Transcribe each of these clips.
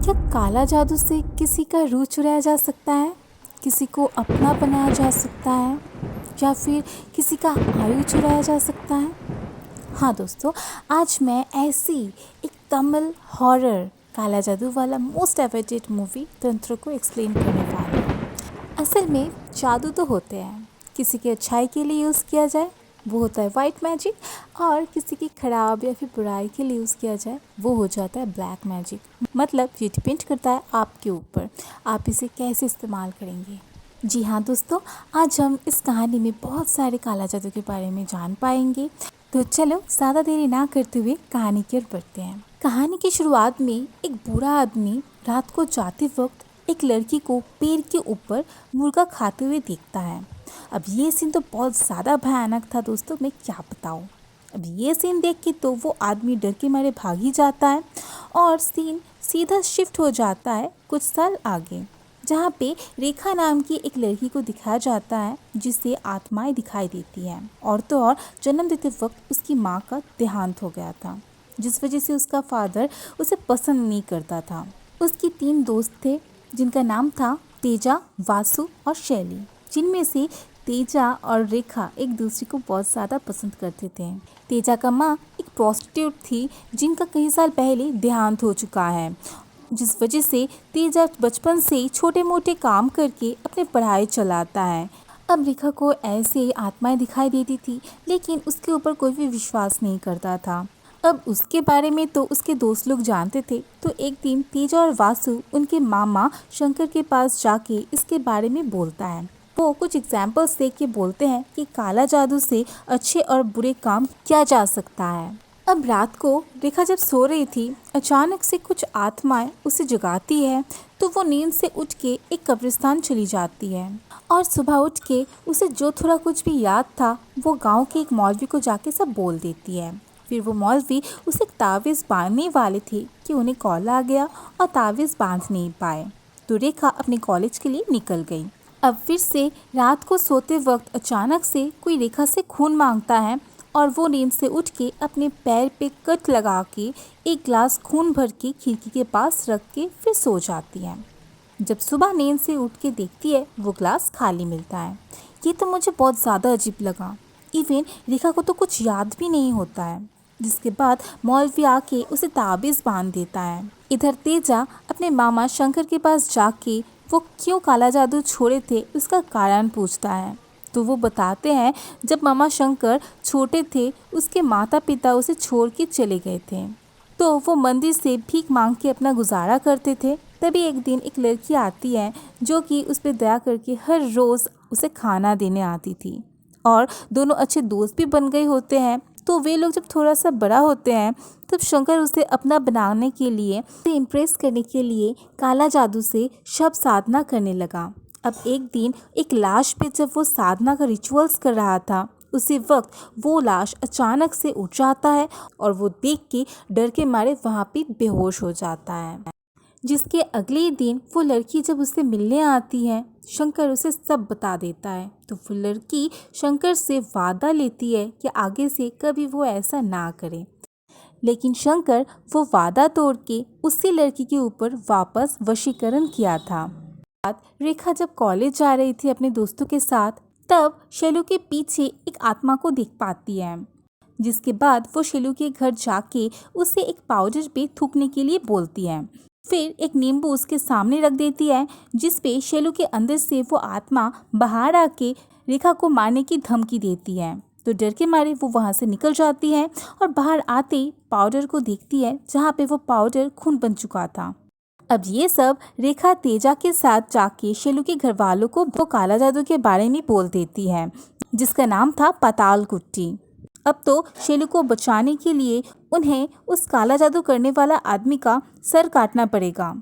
क्या काला जादू से किसी का रूह चुराया जा सकता है, किसी को अपना बनाया जा सकता है या फिर किसी का आयु चुराया जा सकता है? हाँ दोस्तों, आज मैं ऐसी एक तमिल हॉरर काला जादू वाला मोस्ट अवेटेड मूवी तंत्र को एक्सप्लेन करने वाली हूँ। असल में जादू तो होते हैं, किसी की अच्छाई के लिए यूज़ किया जाए वो होता है वाइट मैजिक, और किसी की खराब या फिर बुराई के लिए यूज़ किया जाए वो हो जाता है ब्लैक मैजिक। मतलब ये डिपेंड करता है आपके ऊपर, आप इसे कैसे इस्तेमाल करेंगे। जी हाँ दोस्तों, आज हम इस कहानी में बहुत सारे काला जादू के बारे में जान पाएंगे। तो चलो ज़्यादा देरी ना करते हुए कहानी की ओर बढ़ते हैं। कहानी की शुरुआत में एक बूढ़ा आदमी रात को जाते वक्त एक लड़की को पेड़ के ऊपर मुर्गा खाते हुए देखता है। अब ये सीन तो बहुत ज़्यादा भयानक था दोस्तों, मैं क्या बताऊँ। अब ये सीन देख के तो वो आदमी डर के मारे भाग ही जाता है और सीन सीधा शिफ्ट हो जाता है कुछ साल आगे, जहाँ पे रेखा नाम की एक लड़की को दिखाया जाता है जिसे आत्माएं दिखाई देती हैं। और तो और जन्म देते वक्त उसकी माँ का देहांत हो गया था, जिस वजह से उसका फादर उसे पसंद नहीं करता था। उसकी 3 दोस्त थे जिनका नाम था तेजा, वासु और शैली, जिनमें से तेजा और रेखा एक दूसरे को बहुत ज़्यादा पसंद करते थे। तेजा का माँ एक प्रोस्टिट्यूट थी जिनका कई साल पहले देहांत हो चुका है, जिस वजह से तेजा बचपन से छोटे मोटे काम करके अपनी पढ़ाई चलाता है। अब रेखा को ऐसे आत्माएं दिखाई देती थी, लेकिन उसके ऊपर कोई भी विश्वास नहीं करता था। अब उसके बारे में तो उसके दोस्त लोग जानते थे। तो एक दिन तेजा और वासु उनके मामा शंकर के पास जाके इसके बारे में बोलता है। वो कुछ एग्जाम्पल्स दे के बोलते हैं कि काला जादू से अच्छे और बुरे काम किया जा सकता है। अब रात को रेखा जब सो रही थी, अचानक से कुछ आत्माएं उसे जगाती है। तो वो नींद से उठ के एक कब्रिस्तान चली जाती है और सुबह उठ के उसे जो थोड़ा कुछ भी याद था वो गांव के एक मौलवी को जाके सब बोल देती है। फिर वो मौलवी उसे एक तावीज़ बांधने वाले थे कि उन्हें कॉल आ गया और तावीज़ बांध नहीं पाए। तो रेखा अपने कॉलेज के लिए निकल गई। अब फिर से रात को सोते वक्त अचानक से कोई रेखा से खून मांगता है और वो नींद से उठ के अपने पैर पे कट लगा के एक ग्लास खून भर के खिड़की के पास रख के फिर सो जाती है। जब सुबह नींद से उठ के देखती है वो ग्लास खाली मिलता है। ये तो मुझे बहुत ज़्यादा अजीब लगा। इवन रेखा को तो कुछ याद भी नहीं होता है। जिसके बाद मौलवी आके उसे ताबीज़ बांध देता है। इधर तेजा अपने मामा शंकर के पास जाके वो क्यों काला जादू छोड़े थे उसका कारण पूछता है। तो वो बताते हैं जब मामा शंकर छोटे थे उसके माता पिता उसे छोड़ के चले गए थे, तो वो मंदिर से भीख मांग के अपना गुजारा करते थे। तभी एक दिन एक लड़की आती है जो कि उस पर दया करके हर रोज़ उसे खाना देने आती थी और दोनों अच्छे दोस्त भी बन गए होते हैं। तो वे लोग जब थोड़ा सा बड़ा होते हैं तब शंकर उसे अपना बनाने के लिए, उसे इम्प्रेस करने के लिए काला जादू से शब साधना करने लगा। अब एक दिन एक लाश पे जब वो साधना का रिचुअल्स कर रहा था, उसी वक्त वो लाश अचानक से उठ जाता है और वो देख के डर के मारे वहाँ पे बेहोश हो जाता है। जिसके अगले दिन वो लड़की जब उससे मिलने आती है, शंकर उसे सब बता देता है। तो वो लड़की शंकर से वादा लेती है कि आगे से कभी वो ऐसा ना करे। लेकिन शंकर वो वादा तोड़ के उसी लड़की के ऊपर वापस वशीकरण किया था। रेखा जब कॉलेज जा रही थी अपने दोस्तों के साथ, तब शैलू के पीछे एक आत्मा को देख पाती है। जिसके बाद वो शैलू के घर जाके उसे एक पाउडर पे थूकने के लिए बोलती है। फिर एक नींबू उसके सामने रख देती है, जिस पे शैलू के अंदर से वो आत्मा बाहर आके रेखा को मारने की धमकी देती है। तो डर के मारे वो वहाँ से निकल जाती है और बाहर आते ही पाउडर को देखती है, जहाँ पे वो पाउडर खून बन चुका था। अब ये सब रेखा तेजा के साथ जाके शैलू के घर वालों को वो काला जादू के बारे में बोल देती है, जिसका नाम था पाताल कुट्टी। अब तो शैलू को बचाने के लिए उन्हें उस काला जादू करने वाला आदमी का सर काटना पड़ेगा।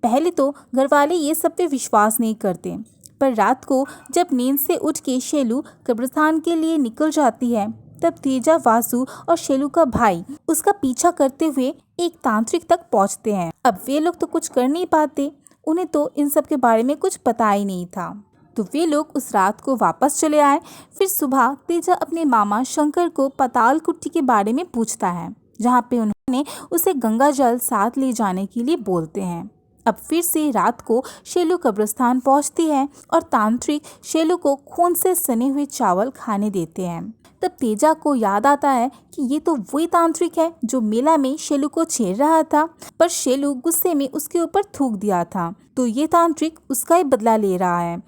पहले तो घर वाले ये सब पे विश्वास नहीं करते, पर रात को जब नींद से उठ के शैलू कब्रिस्तान के लिए निकल जाती है, तब तेजा, वासु और शैलू का भाई उसका पीछा करते हुए एक तांत्रिक तक पहुंचते हैं। अब वे लोग तो कुछ कर नहीं पाते, उन्हें तो इन सब के बारे में कुछ पता ही नहीं था। तो वे लोग उस रात को वापस चले आए। फिर सुबह तेजा अपने मामा शंकर को पाताल कुट्टी के बारे में पूछता है, जहाँ पे उन्होंने उसे गंगा जल साथ ले जाने के लिए बोलते हैं। अब फिर से रात को शेलू कब्रिस्तान पहुंचती है और तांत्रिक शेलू को खून से सने हुए चावल खाने देते हैं। तब तेजा को याद आता है कि ये तो वही तांत्रिक है जो मेला में शेलू को छेड़ रहा था, पर शेलू गुस्से में उसके ऊपर थूक दिया था, तो ये तांत्रिक उसका ही बदला ले रहा है।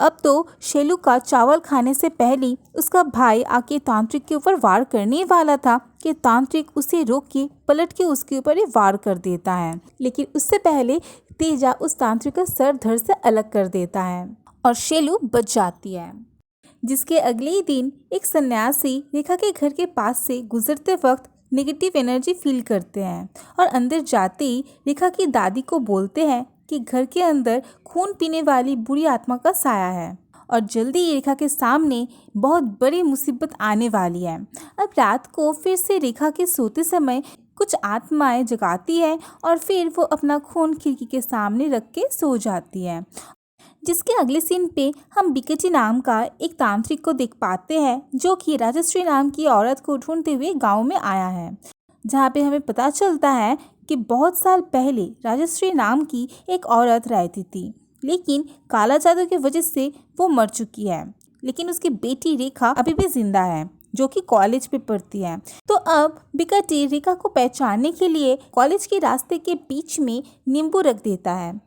अब तो शेलू का चावल खाने से पहले उसका भाई आके तांत्रिक के ऊपर वार करने वाला था कि तांत्रिक उसे रोक के पलट के उसके ऊपर ही वार कर देता है, लेकिन उससे पहले तेजा उस तांत्रिक का सर धड़ से अलग कर देता है और शेलू बच जाती है। जिसके अगले ही दिन एक सन्यासी रेखा के घर के पास से गुजरते वक्त नेगेटिव एनर्जी फील करते हैं और अंदर जाते ही रेखा की दादी को बोलते हैं कि घर के अंदर खून पीने वाली बुरी आत्मा का साया है और जल्दी ही रेखा के सामने बहुत बड़ी मुसीबत आने वाली है। अब रात को फिर से रेखा के सोते समय कुछ आत्माएं जगाती है और फिर वो अपना खून खिड़की के सामने रख के सो जाती है। जिसके अगले सीन पे हम बिकटी नाम का एक तांत्रिक को देख पाते हैं जो कि राजश्री नाम की औरत को ढूंढते हुए गांव में आया है, जहाँ पे हमें पता चलता है कि बहुत साल पहले राजश्री नाम की एक औरत रहती थी, लेकिन काला जादू की वजह से वो मर चुकी है, लेकिन उसकी बेटी रेखा अभी भी जिंदा है जो कि कॉलेज पे पढ़ती है। तो अब बिकटी रेखा को पहचानने के लिए कॉलेज के रास्ते के बीच में नींबू रख देता है,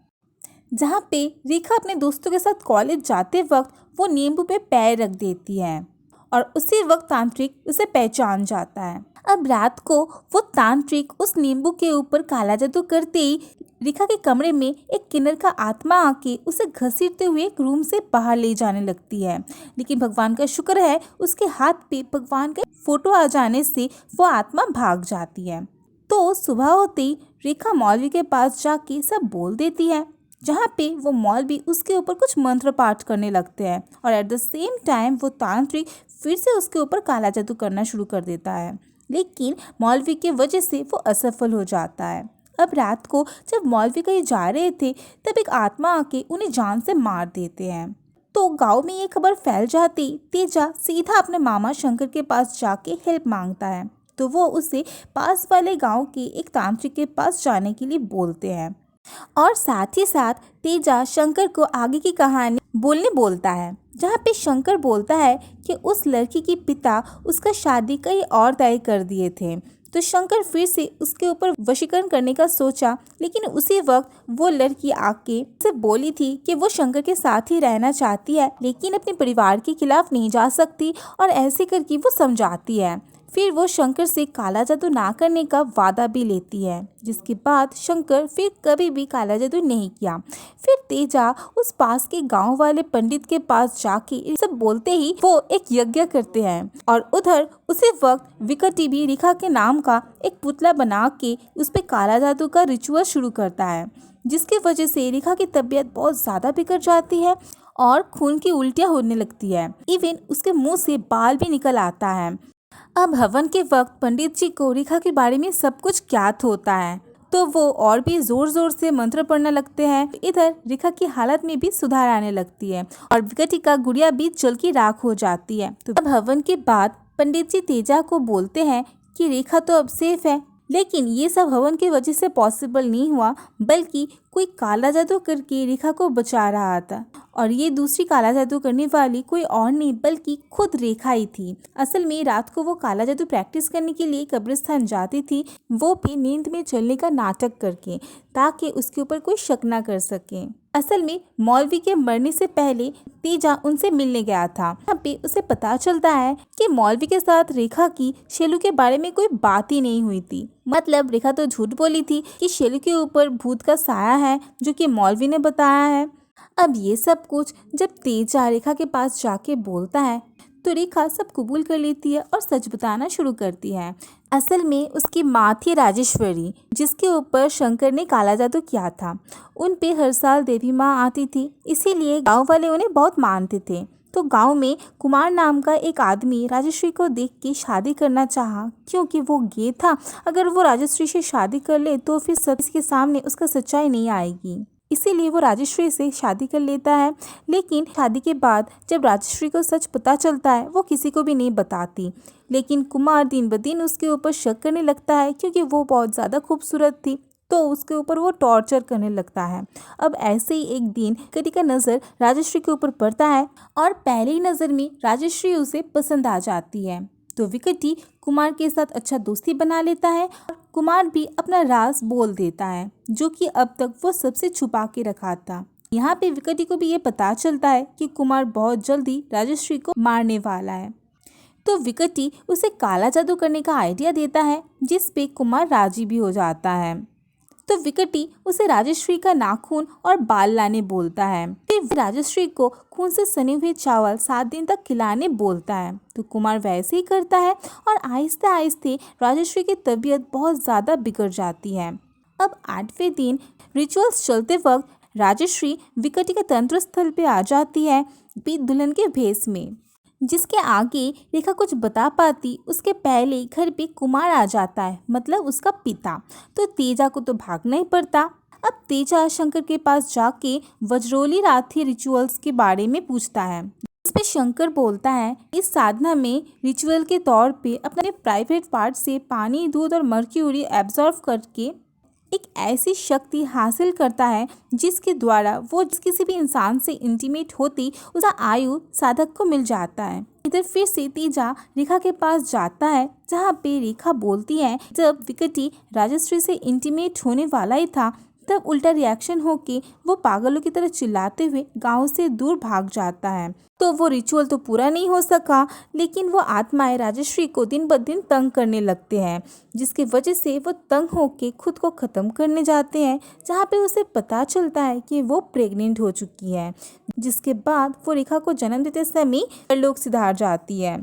जहाँ पे रेखा अपने दोस्तों के साथ कॉलेज जाते वक्त वो नींबू पे पैर रख देती है और उसी वक्त तांत्रिक उसे पहचान जाता है। अब रात को वो तांत्रिक उस नींबू के ऊपर काला जादू करते ही रेखा के कमरे में एक किन्नर का आत्मा आके उसे घसीटते हुए एक रूम से बाहर ले जाने लगती है, लेकिन भगवान का शुक्र है उसके हाथ पे भगवान का फोटो आ जाने से वो आत्मा भाग जाती है। तो सुबह होते ही रेखा मौलवी के पास जाके सब बोल देती है, जहाँ पे वो मौलवी उसके ऊपर कुछ मंत्र पाठ करने लगते हैं और एट द सेम टाइम वो तांत्रिक फिर से उसके ऊपर काला जादू करना शुरू कर देता है, लेकिन मौलवी की वजह से वो असफल हो जाता है। अब रात को जब मौलवी कहीं जा रहे थे तब एक आत्मा आके उन्हें जान से मार देते हैं। तो गांव में ये खबर फैल जाती तेजा सीधा अपने मामा शंकर के पास जाके हेल्प मांगता है, तो वो उसे पास वाले गांव के एक तांत्रिक के पास जाने के लिए बोलते हैं और साथ ही साथ तेजा शंकर को आगे की कहानी बोलता है, जहाँ पे शंकर बोलता है कि उस लड़की के पिता उसका शादी कहीं और तय कर दिए थे। तो शंकर फिर से उसके ऊपर वशीकरण करने का सोचा, लेकिन उसी वक्त वो लड़की आके उसे बोली थी कि वो शंकर के साथ ही रहना चाहती है, लेकिन अपने परिवार के खिलाफ नहीं जा सकती और ऐसे करके वो समझाती है। फिर वो शंकर से काला जादू ना करने का वादा भी लेती है, जिसके बाद शंकर फिर कभी भी काला जादू नहीं किया। फिर तेजा उस पास के गांव वाले पंडित के पास जाके ये सब बोलते ही वो एक यज्ञ करते हैं और उधर उसी वक्त विकटी भी रेखा के नाम का एक पुतला बना के उस पे काला जादू का रिचुअल शुरू करता है, जिसकी वजह से रेखा की तबीयत बहुत ज़्यादा बिगड़ जाती है और खून की उल्टियाँ होने लगती है। इवन उसके मुँह से बाल भी निकल आता है। अब हवन के वक्त पंडित जी को रेखा के बारे में सब कुछ ज्ञात होता है, तो वो और भी जोर जोर से मंत्र पढ़ने लगते हैं। इधर रेखा की हालत में भी सुधार आने लगती है और विकटी का गुड़िया भी जल की राख हो जाती है। तो अब हवन के बाद पंडित जी तेजा को बोलते हैं कि रेखा तो अब सेफ है, लेकिन ये सब हवन की वजह से पॉसिबल नहीं हुआ, बल्कि कोई काला जादू करके रेखा को बचा रहा था और ये दूसरी काला जादू करने वाली कोई और नहीं बल्कि खुद रेखा ही थी। असल में रात को वो काला जादू प्रैक्टिस करने के लिए कब्रिस्तान जाती थी, वो भी नींद में चलने का नाटक करके, ताकि उसके ऊपर कोई शक ना कर सके। असल में मौलवी के मरने से पहले तेजा उनसे मिलने गया था। यहाँ पे उसे पता चलता है कि मौलवी के साथ रेखा की शेलू के बारे में कोई बात ही नहीं हुई थी। मतलब रेखा तो झूठ बोली थी कि शेलू के ऊपर भूत का साया है, जो कि मौलवी ने बताया है। अब ये सब कुछ जब तेजा रेखा के पास जाके बोलता है तो रेखा सब कबूल कर लेती है और सच बताना शुरू करती है। असल में उसकी माँ थी राजेश्वरी, जिसके ऊपर शंकर ने काला जादू किया था। उन पे हर साल देवी माँ आती थी, इसीलिए गांव वाले उन्हें बहुत मानते थे। तो गांव में कुमार नाम का एक आदमी राजेश्वरी को देख के शादी करना चाहा, क्योंकि वो गे था। अगर वो राजेश्वरी से शादी कर ले तो फिर सबके सामने उसका सच्चाई नहीं आएगी, इसीलिए वो राजेश्वरी से शादी कर लेता है। लेकिन शादी के बाद जब राजेश्वरी को सच पता चलता है, वो किसी को भी नहीं बताती। लेकिन कुमार दिन ब दिन उसके ऊपर शक करने लगता है, क्योंकि वो बहुत ज़्यादा खूबसूरत थी। तो तो उसके ऊपर वो टॉर्चर करने लगता है। अब ऐसे ही एक दिन विकटी का नज़र राजश्री के ऊपर पड़ता है और पहली ही नज़र में राजश्री उसे पसंद आ जाती है। तो विकटी कुमार के साथ अच्छा दोस्ती बना लेता है और कुमार भी अपना राज बोल देता है, जो कि अब तक वो सबसे छुपा के रखा था। यहाँ पे विकटी को भी ये पता चलता है कि कुमार बहुत जल्दी राजश्री को मारने वाला है। तो विकटी उसे काला जादू करने का आइडिया देता है, जिस पे कुमार राजी भी हो जाता है। तो विकटी उसे राजश्री का नाखून और बाल लाने बोलता है। फिर राजश्री को खून से सने हुए चावल 7 दिन तक खिलाने बोलता है। तो कुमार वैसे ही करता है और आहिस्ते आहिस्ते राजश्री की तबीयत बहुत ज़्यादा बिगड़ जाती है। अब 8वें दिन रिचुअल्स चलते वक्त राजश्री विकटी के तंत्र स्थल पे आ जाती है दुल्हन के भेष में। जिसके आगे रेखा कुछ बता पाती उसके पहले घर पे कुमार आ जाता है, मतलब उसका पिता। तो तेजा को तो भागना ही पड़ता। अब तेजा शंकर के पास जाके वज्रोली राथी रिचुअल्स के बारे में पूछता है। इस पे शंकर बोलता है इस साधना में रिचुअल के तौर पे अपने प्राइवेट पार्ट से पानी, दूध और मर्क्यूरी एब्जॉर्व करके एक ऐसी शक्ति हासिल करता है जिसके द्वारा वो किसी भी इंसान से इंटीमेट होती उसका आयु साधक को मिल जाता है। इधर फिर से तेजा रेखा के पास जाता है, जहाँ पे रेखा बोलती है जब विकटी राजश्री से इंटीमेट होने वाला ही था तब उल्टा रिएक्शन होके वो पागलों की तरह चिल्लाते हुए गांव से दूर भाग जाता है। तो वो रिचुअल तो पूरा नहीं हो सका, लेकिन वो आत्माएं राजश्री को दिन ब दिन तंग करने लगते हैं, जिसकी वजह से वो तंग होके खुद को ख़त्म करने जाते हैं। जहाँ पे उसे पता चलता है कि वो प्रेग्नेंट हो चुकी है, जिसके बाद वो रेखा को जन्म देते समय लोग सिधार जाती है।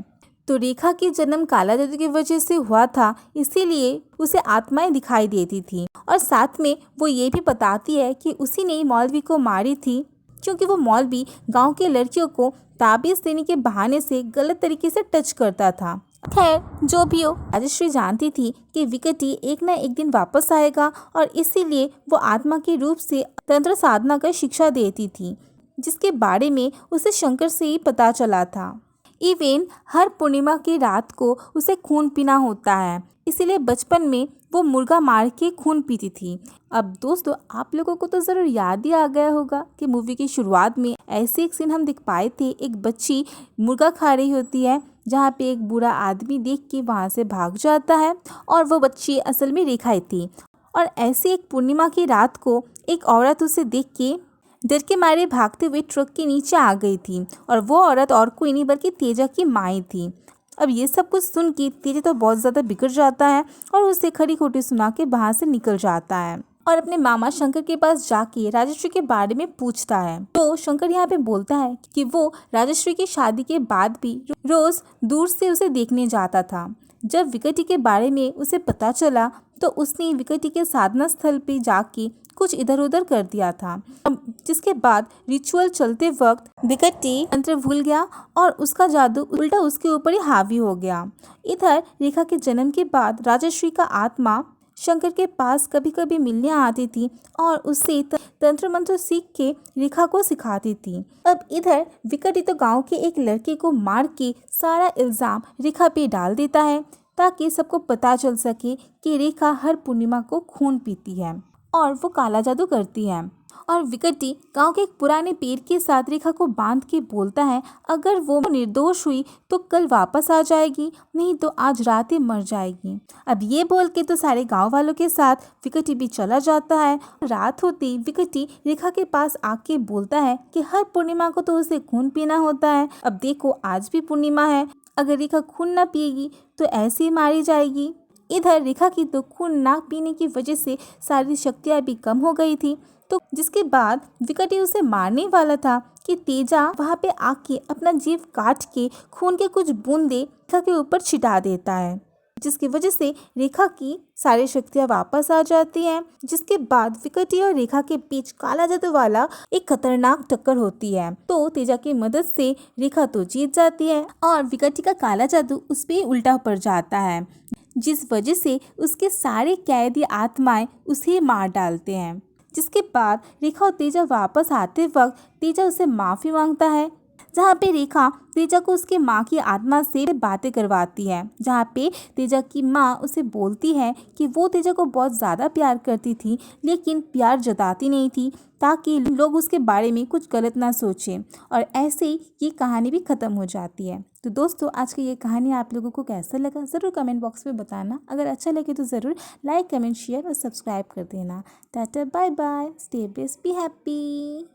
तो रेखा की जन्म काला जादू की वजह से हुआ था, इसीलिए उसे आत्माएं दिखाई देती थी। और साथ में वो ये भी बताती है कि उसी ने मौलवी को मारी थी, क्योंकि वो मौलवी गांव के लड़कियों को ताबीज़ देने के बहाने से गलत तरीके से टच करता था। खैर जो भी हो, राजश्री जानती थी कि विकटी एक ना एक दिन वापस आएगा और इसीलिए वो आत्मा के रूप से तंत्र साधना का शिक्षा देती थी, जिसके बारे में उसे शंकर से ही पता चला था। इवन हर पूर्णिमा की रात को उसे खून पीना होता है, इसीलिए बचपन में वो मुर्गा मार के खून पीती थी। अब दोस्तों आप लोगों को तो ज़रूर याद ही आ गया होगा कि मूवी की शुरुआत में ऐसे एक सीन हम देख पाए थे, एक बच्ची मुर्गा खा रही होती है, जहाँ पे एक बूढ़ा आदमी देख के वहाँ से भाग जाता है और वो बच्ची असल में रेखा ही थी। और ऐसे एक पूर्णिमा की रात को एक औरत उसे देख के डर के मारे भागते हुए ट्रक के नीचे आ गई थी, और वो औरत और कोई नहीं बल्कि तेजा की माँ थी। अब ये सब कुछ सुन के तेजा तो बहुत ज़्यादा बिगड़ जाता है और उसे खरी खोटी सुना के वहाँ से निकल जाता है और अपने मामा शंकर के पास जाके राजश्री के बारे में पूछता है। तो शंकर यहाँ पे बोलता है कि वो राजश्री की शादी के बाद भी रोज़ दूर से उसे देखने जाता था। जब विकटी के बारे में उसे पता चला तो उसने विकटी के साधना स्थल पे जाके कुछ इधर उधर कर दिया था। जिसके बाद रिचुअल चलते वक्त विकटी मंत्र भूल गया और उसका जादू उल्टा उसके ऊपर ही हावी हो गया। इधर रेखा के जन्म के बाद राजश्री का आत्मा शंकर के पास कभी कभी मिलने आती थी और उससे तंत्र मंत्र सीख के रेखा को सिखाती थी। अब इधर विकटी तो गांव के एक लड़के को मार के सारा इल्ज़ाम रेखा पे डाल देता है, ताकि सबको पता चल सके कि रेखा हर पूर्णिमा को खून पीती है और वो काला जादू करती है। और विकटी गांव के एक पुराने पेड़ के साथ रेखा को बांध के बोलता है अगर वो निर्दोष हुई तो कल वापस आ जाएगी, नहीं तो आज रात ही मर जाएगी। अब ये बोल के तो सारे गांव वालों के साथ विकटी भी चला जाता है। रात होती विकटी रेखा के पास आके बोलता है कि हर पूर्णिमा को तो उसे खून पीना होता है। अब देखो आज भी पूर्णिमा है, अगर रेखा खून ना पिएगी तो ऐसे ही मारी जाएगी। इधर रेखा की तो खून ना पीने की वजह से सारी शक्तियाँ भी कम हो गई थी। तो जिसके बाद विकटी उसे मारने वाला था कि तेजा वहाँ पे आके अपना जीव काट के खून के कुछ बूंदे रेखा के ऊपर छिटा देता है, जिसकी वजह से रेखा की सारी शक्तियाँ वापस आ जाती हैं। जिसके बाद विकटी और रेखा के बीच काला जादू वाला एक खतरनाक टक्कर होती है। तो तेजा की मदद से रेखा तो जीत जाती है और विकटी का काला जादू उस पर उल्टा पड़ जाता है, जिस वजह से उसके सारे कैदी आत्माएं उसे मार डालते हैं। जिसके बाद रेखा और तेजा वापस आते वक्त तेजा उसे माफ़ी मांगता है, जहाँ पे रेखा तेजा को उसके माँ की आत्मा से बातें करवाती है, जहाँ पे तेजा की माँ उसे बोलती है कि वो तेजा को बहुत ज़्यादा प्यार करती थी, लेकिन प्यार जताती नहीं थी ताकि लोग उसके बारे में कुछ गलत ना सोचें। और ऐसे ही ये कहानी भी ख़त्म हो जाती है। तो दोस्तों, आज की ये कहानी आप लोगों को कैसा लगा ज़रूर कमेंट बॉक्स में बताना। अगर अच्छा लगे तो ज़रूर लाइक, कमेंट, शेयर और सब्सक्राइब कर देना। Tata, bye bye, stay blessed, be happy.